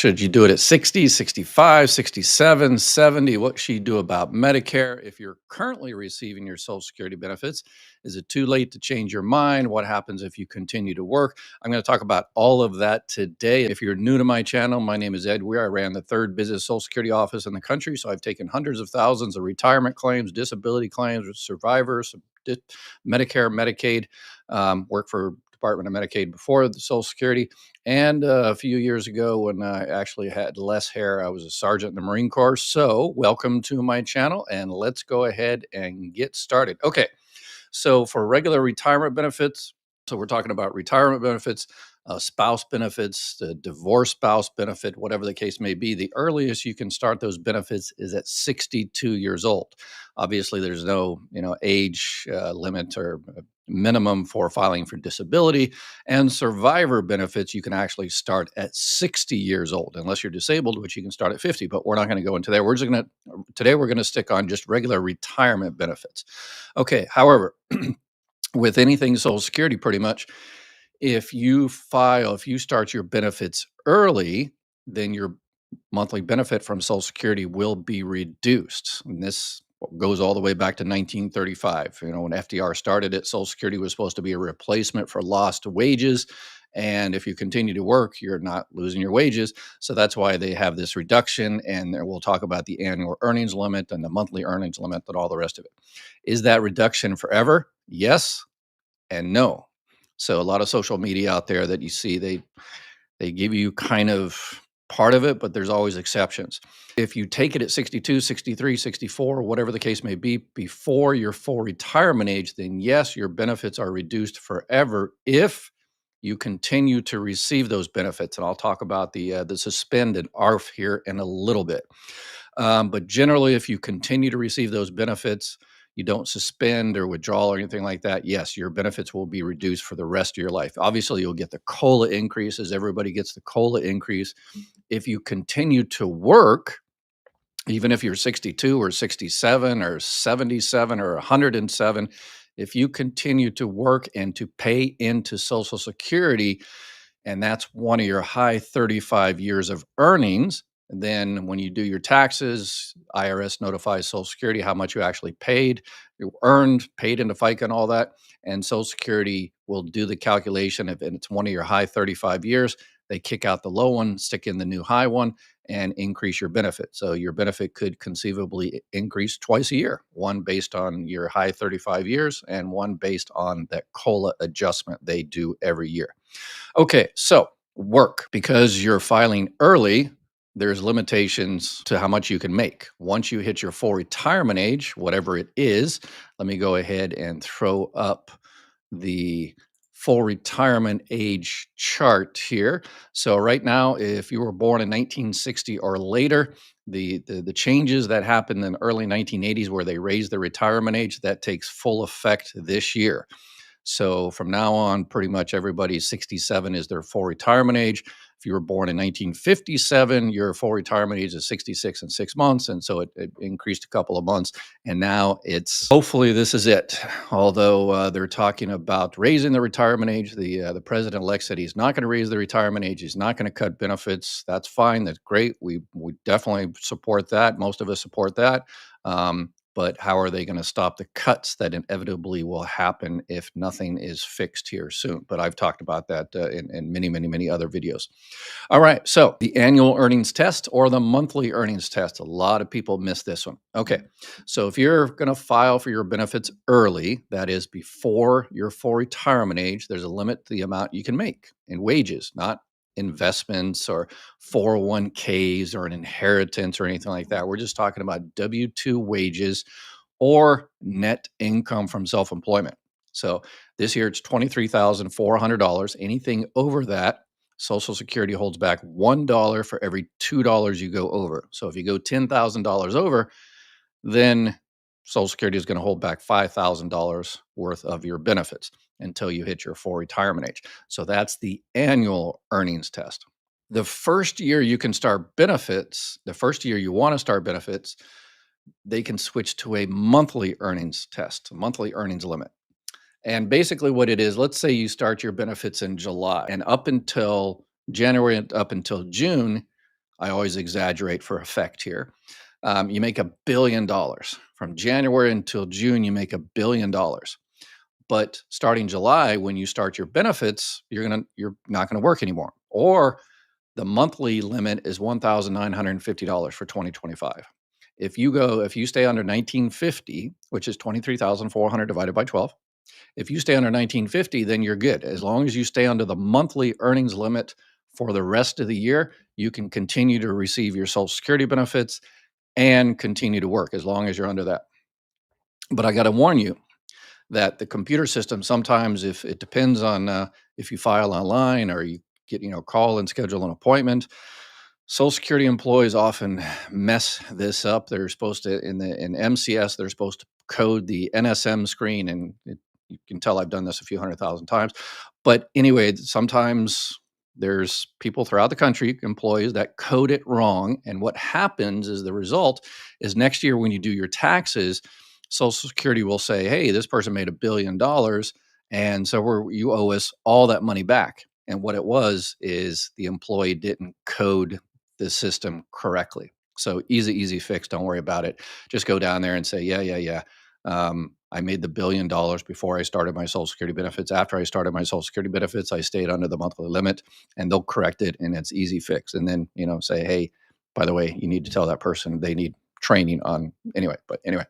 Should you do it at 60, 65, 67, 70? What should you do about Medicare? If you're currently receiving your Social Security benefits, is it too late to change your mind? What happens if you continue to work? I'm going to talk about all of that today. If you're new to my channel, my name is Ed Weir. I ran the third busiest Social Security office in the country. So I've taken hundreds of thousands of retirement claims, disability claims, survivors, Medicare, Medicaid, worked for Department of Medicaid before the Social Security. And a few years ago, when I actually had less hair, I was a sergeant in the Marine Corps. So, welcome to my channel, and let's go ahead and get started. Okay, so for regular retirement benefits, so we're talking about retirement benefits, spouse benefits, the divorce spouse benefit, whatever the case may be. The earliest you can start those benefits is at 62 years old. Obviously, there's no age limit or minimum for filing for disability, and survivor benefits you can actually start at 60 years old unless you're disabled, which you can start at 50. But we're not going to go into that. We're going to stick on just regular retirement benefits. Okay, however, with anything Social Security, pretty much, if you start your benefits early, then your monthly benefit from Social Security will be reduced. And this goes all the way back to 1935. When FDR started it, Social Security was supposed to be a replacement for lost wages. And if you continue to work, you're not losing your wages. So that's why they have this reduction. And we'll talk about the annual earnings limit and the monthly earnings limit and all the rest of it. Is that reduction forever? Yes and no. So a lot of social media out there that you see, they give you kind of part of it, but there's always exceptions. If you take it at 62, 63, 64, whatever the case may be, before your full retirement age, then yes, your benefits are reduced forever if you continue to receive those benefits. And I'll talk about the suspend and ARF here in a little bit. But generally, if you continue to receive those benefits, you don't suspend or withdrawal or anything like that, yes, your benefits will be reduced for the rest of your life. Obviously, you'll get the COLA increases. Everybody gets the COLA increase. If you continue to work, even if you're 62 or 67 or 77 or 107, if you continue to work and to pay into Social Security, and that's one of your high 35 years of earnings, then when you do your taxes, IRS notifies Social Security how much you actually paid, you earned, paid into FICA and all that. And Social Security will do the calculation. If it's one of your high 35 years, they kick out the low one, stick in the new high one, and increase your benefit. So your benefit could conceivably increase twice a year, one based on your high 35 years and one based on that COLA adjustment they do every year. Okay, so work. Because you're filing early, there's limitations to how much you can make. Once you hit your full retirement age, whatever it is, let me go ahead and throw up the full retirement age chart here. So right now, if you were born in 1960 or later, the changes that happened in the early 1980s where they raised the retirement age, that takes full effect this year. So from now on, pretty much everybody 67 is their full retirement age. If you were born in 1957, your full retirement age is 66 and 6 months. And so it increased a couple of months. And now hopefully this is it. Although they're talking about raising the retirement age. The president-elect said he's not going to raise the retirement age. He's not going to cut benefits. That's fine. That's great. We definitely support that. Most of us support that. But how are they going to stop the cuts that inevitably will happen if nothing is fixed here soon? But I've talked about that in many, many, many other videos. All right. So the annual earnings test or the monthly earnings test. A lot of people miss this one. Okay. So if you're going to file for your benefits early, that is before your full retirement age, there's a limit to the amount you can make in wages, not investments or 401ks or an inheritance or anything like that. We're just talking about W-2 wages or net income from self-employment. So this year it's $23,400. Anything over that, Social Security holds back $1 for every $2 you go over. So if you go $10,000 over, then Social Security is going to hold back $5,000 worth of your benefits until you hit your full retirement age. So that's the annual earnings test. The first year you can start benefits, the first year you want to start benefits, they can switch to a monthly earnings test, a monthly earnings limit. And basically what it is, let's say you start your benefits in July and up until January and up until June, I always exaggerate for effect here. You make $1 billion from January until June. You make $1 billion. But starting July, when you start your benefits, you're not gonna work anymore. Or the monthly limit is $1,950 for 2025. If you stay under 1950, which is 23,400 divided by 12, if you stay under 1950, then you're good. As long as you stay under the monthly earnings limit for the rest of the year, you can continue to receive your Social Security benefits and continue to work as long as you're under that. But I got to warn you that the computer system sometimes, if it depends on if you file online or you get call and schedule an appointment, Social Security employees often mess this up. They're supposed to in MCS, they're supposed to code the NSM screen, and you can tell I've done this a few 100,000 times. But anyway, sometimes there's people throughout the country, employees that code it wrong, and what happens is the result is next year when you do your taxes, Social Security will say, "Hey, this person made $1 billion, and so you owe us all that money back." And what it was is the employee didn't code the system correctly. So easy fix. Don't worry about it. Just go down there and say, yeah, yeah, yeah. I made the $1 billion before I started my Social Security benefits. After I started my Social Security benefits, I stayed under the monthly limit, and they'll correct it, and it's easy fix. And then say, hey, by the way, you need to tell that person they need training on anyway. But anyway,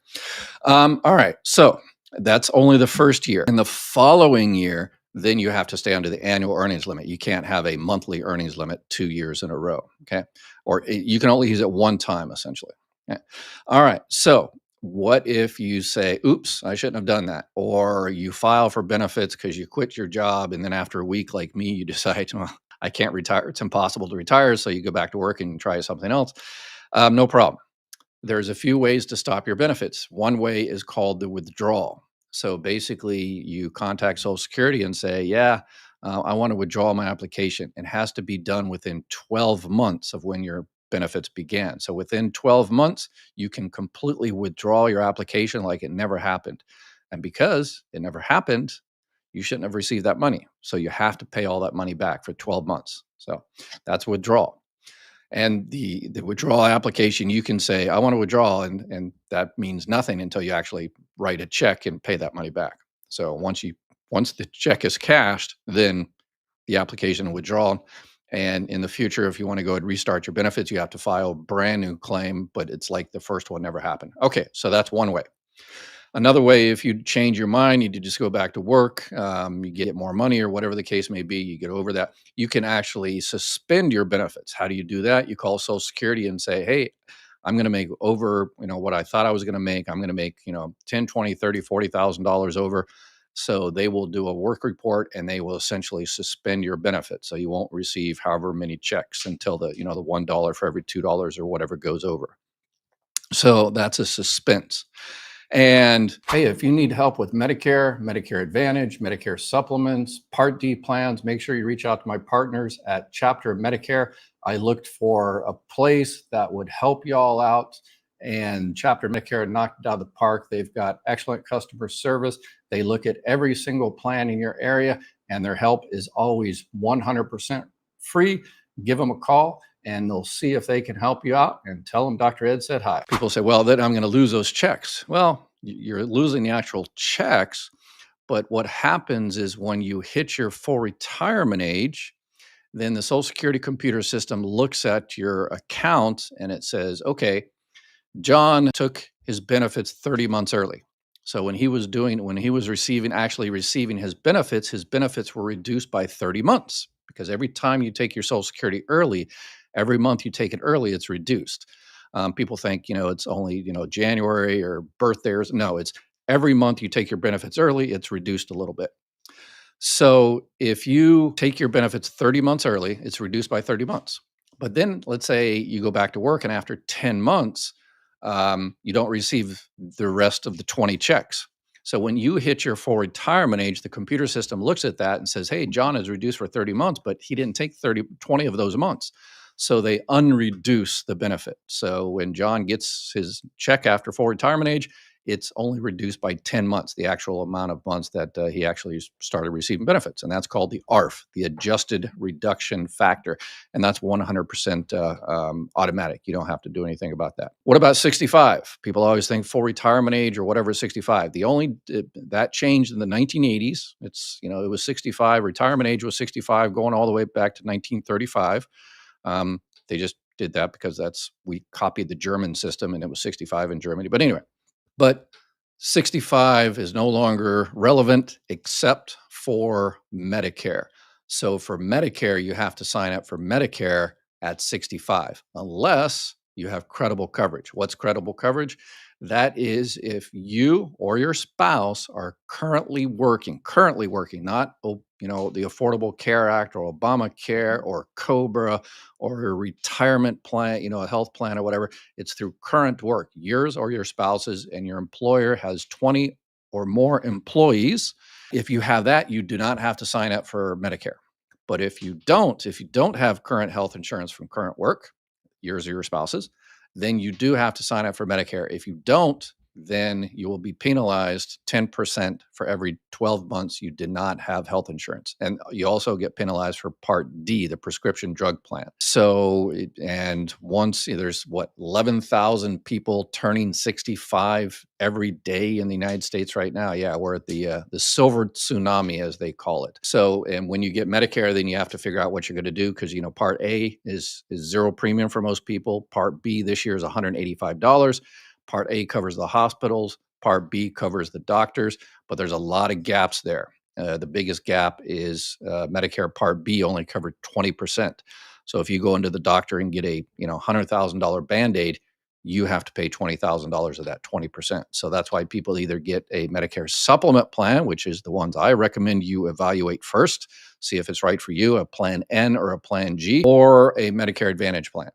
all right. So that's only the first year. In the following year, then you have to stay under the annual earnings limit. You can't have a monthly earnings limit 2 years in a row, okay? Or you can only use it one time, essentially. Okay. All right. So what if you say, oops, I shouldn't have done that? Or you file for benefits because you quit your job, and then after a week, like me, you decide, well, I can't retire. It's impossible to retire. So you go back to work and try something else. No problem. There's a few ways to stop your benefits. One way is called the withdrawal. So basically, you contact Social Security and say, yeah, I want to withdraw my application. It has to be done within 12 months of when your benefits began. So within 12 months, you can completely withdraw your application like it never happened. And because it never happened, you shouldn't have received that money. So you have to pay all that money back for 12 months. So that's withdrawal. And the withdrawal application, you can say, I want to withdraw, and that means nothing until you actually write a check and pay that money back. So once the check is cashed, then the application will withdraw. And in the future, if you want to go and restart your benefits, you have to file a brand new claim, but it's like the first one never happened. Okay, so that's one way. Another way, if you change your mind, you just go back to work, you get more money or whatever the case may be, you get over that, you can actually suspend your benefits. How do you do that? You call Social Security and say, hey, I'm going to make over, what I thought I was going to make. I'm going to make, 10, 20, 30, $40,000 over. So they will do a work report and they will essentially suspend your benefits. So you won't receive however many checks until the $1 for every $2 or whatever goes over. So that's a suspense. And hey, if you need help with Medicare, Medicare Advantage, Medicare supplements, Part D plans, make sure you reach out to my partners at Chapter Medicare. I looked for a place that would help y'all out, and Chapter Medicare knocked it out of the park. They've got excellent customer service. They look at every single plan in your area, and their help is always 100% free. Give them a call and they'll see if they can help you out, and tell them Dr. Ed said hi. People say, well, then I'm going to lose those checks. Well, you're losing the actual checks, but what happens is when you hit your full retirement age, then the Social Security computer system looks at your account and it says, okay, John took his benefits 30 months early. So when he was actually receiving his benefits were reduced by 30 months, because every time you take your Social Security early, every month you take it early, it's reduced. People think, it's only, January or birthdays. No, it's every month you take your benefits early, it's reduced a little bit. So if you take your benefits 30 months early, it's reduced by 30 months. But then let's say you go back to work and after 10 months, you don't receive the rest of the 20 checks. So when you hit your full retirement age, the computer system looks at that and says, hey, John is reduced for 30 months, but he didn't take 20 of those months. So they unreduce the benefit. So when John gets his check after full retirement age, it's only reduced by 10 months, the actual amount of months that he actually started receiving benefits. And that's called the ARF, the adjusted reduction factor. And that's 100% automatic. You don't have to do anything about that. What about 65? People always think full retirement age or whatever is 65. The only that changed in the 1980s. It was 65. Retirement age was 65, going all the way back to 1935. They just did that because we copied the German system and it was 65 in Germany. But anyway, but 65 is no longer relevant except for Medicare. So for Medicare, you have to sign up for Medicare at 65, unless you have credible coverage. What's credible coverage? That is if you or your spouse are currently working, not the Affordable Care Act or Obamacare or COBRA or a retirement plan, a health plan or whatever. It's through current work, yours or your spouse's, and your employer has 20 or more employees. If you have that, you do not have to sign up for Medicare. But if you don't have current health insurance from current work, yours or your spouse's, then you do have to sign up for Medicare. If you don't, then you will be penalized 10% for every 12 months you did not have health insurance. And you also get penalized for Part D, the prescription drug plan. And once there's 11,000 people turning 65 every day in the United States right now. Yeah, we're at the silver tsunami, as they call it. So, and when you get Medicare, then you have to figure out what you're going to do because, Part A is zero premium for most people. Part B this year is $185. Part A covers the hospitals, Part B covers the doctors, but there's a lot of gaps there. The biggest gap is Medicare Part B only covered 20%. So if you go into the doctor and get a $100,000 Band-Aid, you have to pay $20,000 of that 20%. So that's why people either get a Medicare supplement plan, which is the ones I recommend you evaluate first, see if it's right for you, a Plan N or a Plan G, or a Medicare Advantage plan.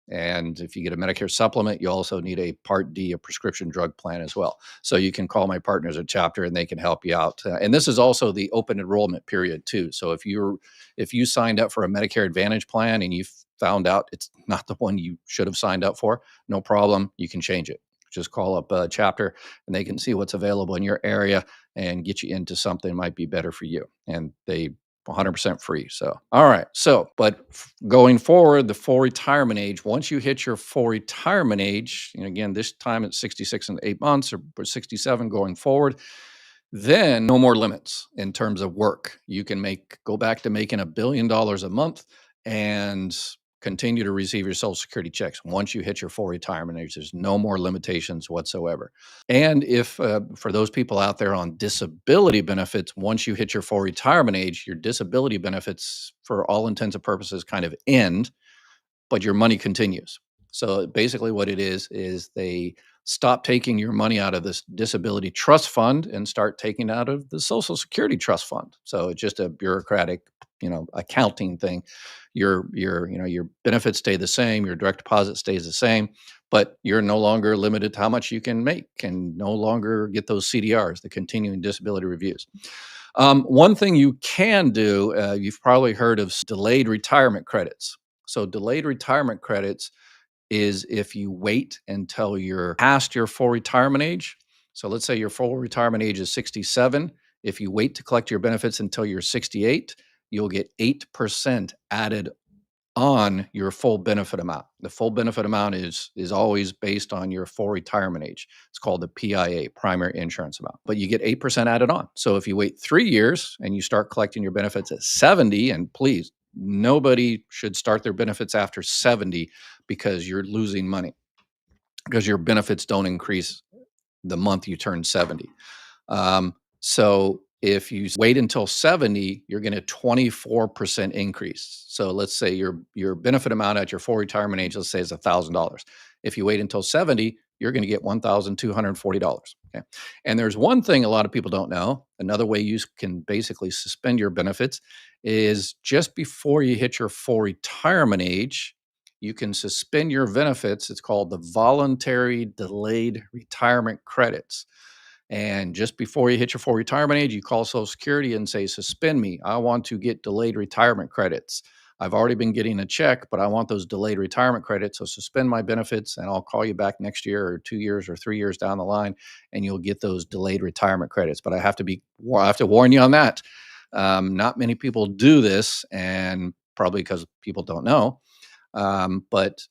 And if you get a Medicare supplement, you also need a Part D, a prescription drug plan as well. So you can call my partners at Chapter and they can help you out. And this is also the open enrollment period too. So if you signed up for a Medicare Advantage plan and you found out it's not the one you should have signed up for, no problem. You can change it. Just call up a Chapter and they can see what's available in your area and get you into something that might be better for you. And they 100% free. So, all right. So, but going forward, the full retirement age, once you hit your full retirement age, and again, this time it's 66 and 8 months or 67 going forward, then no more limits in terms of work. You can go back to making $1 billion a month and continue to receive your Social Security checks. Once you hit your full retirement age, there's no more limitations whatsoever. And if for those people out there on disability benefits, once you hit your full retirement age, your disability benefits, for all intents and purposes, kind of end, but your money continues. So basically what it is they stop taking your money out of this disability trust fund and start taking it out of the Social Security trust fund. So it's just a bureaucratic, accounting thing. Your benefits stay the same, your direct deposit stays the same, but you're no longer limited to how much you can make and no longer get those CDRs, the continuing disability reviews. One thing you can do, you've probably heard of delayed retirement credits. So delayed retirement credits is if you wait until you're past your full retirement age. So let's say your full retirement age is 67. If you wait to collect your benefits until you're 68, you'll get 8% added on your full benefit amount. The full benefit amount is always based on your full retirement age. It's called the PIA, primary insurance amount. But you get 8% added on. So if you wait 3 years and you start collecting your benefits at 70, and please, nobody should start their benefits after 70 because you're losing money because your benefits don't increase the month you turn 70. So if you wait until 70, you're going to 24% increase. So let's say your benefit amount at your full retirement age, let's say, is $1,000. If you wait until 70, you're going to get $1,240. Okay. And there's one thing a lot of people don't know. Another way you can basically suspend your benefits is just before you hit your full retirement age, you can suspend your benefits. It's called the voluntary delayed retirement credits. And just before you hit your full retirement age, you call Social Security and say, suspend me. I want to get delayed retirement credits. I've already been getting a check, but I want those delayed retirement credits. So suspend my benefits and I'll call you back next year or 2 years or 3 years down the line and you'll get those delayed retirement credits. But I have to warn you on that. Not many people do this, and probably because people don't know. But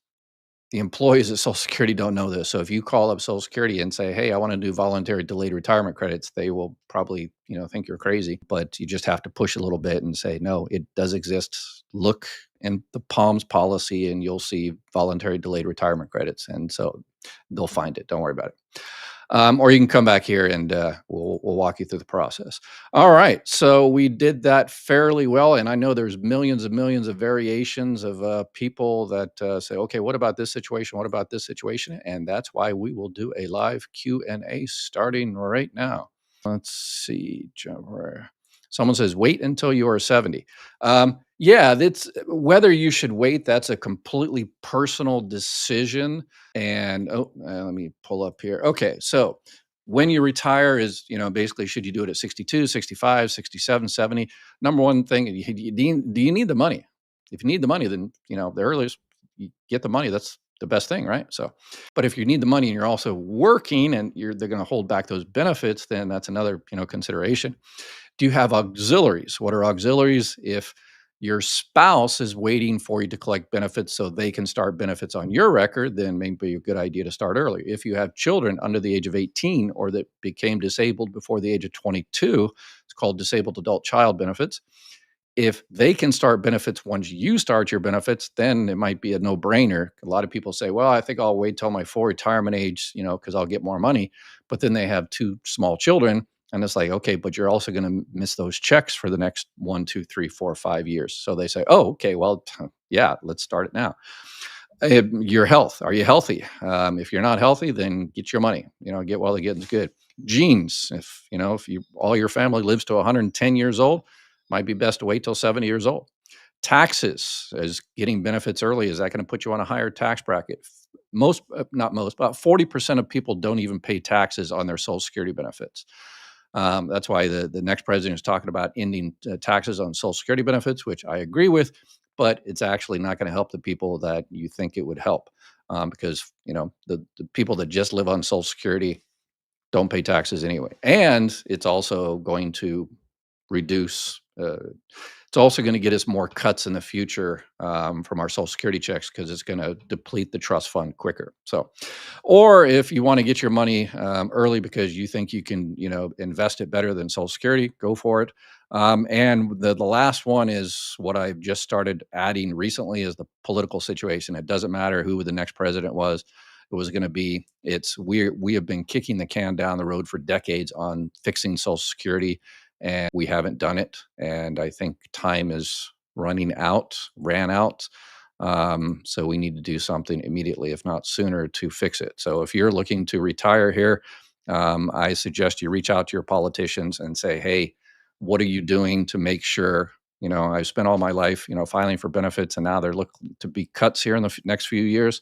the employees at Social Security don't know this. So if you call up Social Security and say, "Hey, I want to do voluntary delayed retirement credits," they will probably, think you're crazy. But you just have to push a little bit and say, "No, it does exist. Look in the Palms policy, and you'll see voluntary delayed retirement credits." And so they'll find it. Don't worry about it. Or you can come back here and we'll walk you through the process. All right, so we did that fairly well, and I know there's millions and millions of variations of people that say, "Okay, what about this situation? What about this situation?" And that's why we will do a live Q&A starting right now. Let's see, someone says, "Wait until you are 70." Yeah, that's whether you should wait. That's a completely personal decision. And let me pull up here. Okay, so when you retire is, basically, should you do it at 62, 65, 67, 70? Number one thing, do you need the money? If you need the money, then, the earliest you get the money, that's the best thing, right? So, but if you need the money and you're also working and they're going to hold back those benefits, then that's another, consideration. Do you have auxiliaries? What are auxiliaries? If your spouse is waiting for you to collect benefits so they can start benefits on your record, then maybe a good idea to start early. If you have children under the age of 18 or that became disabled before the age of 22, it's called disabled adult child benefits. If they can start benefits once you start your benefits, then it might be a no-brainer. A lot of people say, "Well, I think I'll wait till my full retirement age, because I'll get more money." But then they have two small children, and it's like, okay, but you're also going to miss those checks for the next 1, 2, 3, 4, 5 years. So they say, "Oh, okay, well, yeah, let's start it now." Your health. Are you healthy? If you're not healthy, then get your money. Get while the getting's good. Genes. If you all your family lives to 110 years old, might be best to wait till 70 years old. Taxes. Is getting benefits early, is that going to put you on a higher tax bracket? Not most, about 40% of people don't even pay taxes on their Social Security benefits. That's why the next president is talking about ending taxes on Social Security benefits, which I agree with, but it's actually not going to help the people that you think it would help, because the people that just live on Social Security don't pay taxes anyway, and it's also going to reduce. It's also going to get us more cuts in the future from our Social Security checks because it's going to deplete the trust fund quicker. So, or if you want to get your money early because you think you can, invest it better than Social Security, go for it. And the last one is what I've just started adding recently is the political situation. It doesn't matter who the next president was. It was going to be. We have been kicking the can down the road for decades on fixing Social Security, and we haven't done it. And I think time is ran out. So we need to do something immediately, if not sooner, to fix it. So if you're looking to retire here, I suggest you reach out to your politicians and say, "Hey, what are you doing to make sure?" I've spent all my life, filing for benefits, and now they're looking to be cuts here in the next few years.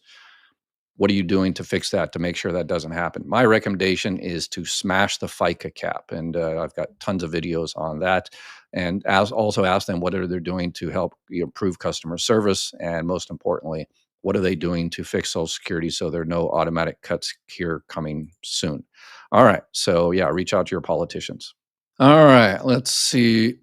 What are you doing to fix that, to make sure that doesn't happen? My recommendation is to smash the FICA cap, and I've got tons of videos on that. And also ask them what are they doing to help improve customer service, and most importantly, what are they doing to fix Social Security so there are no automatic cuts here coming soon. All right, so yeah, reach out to your politicians. All right, let's see.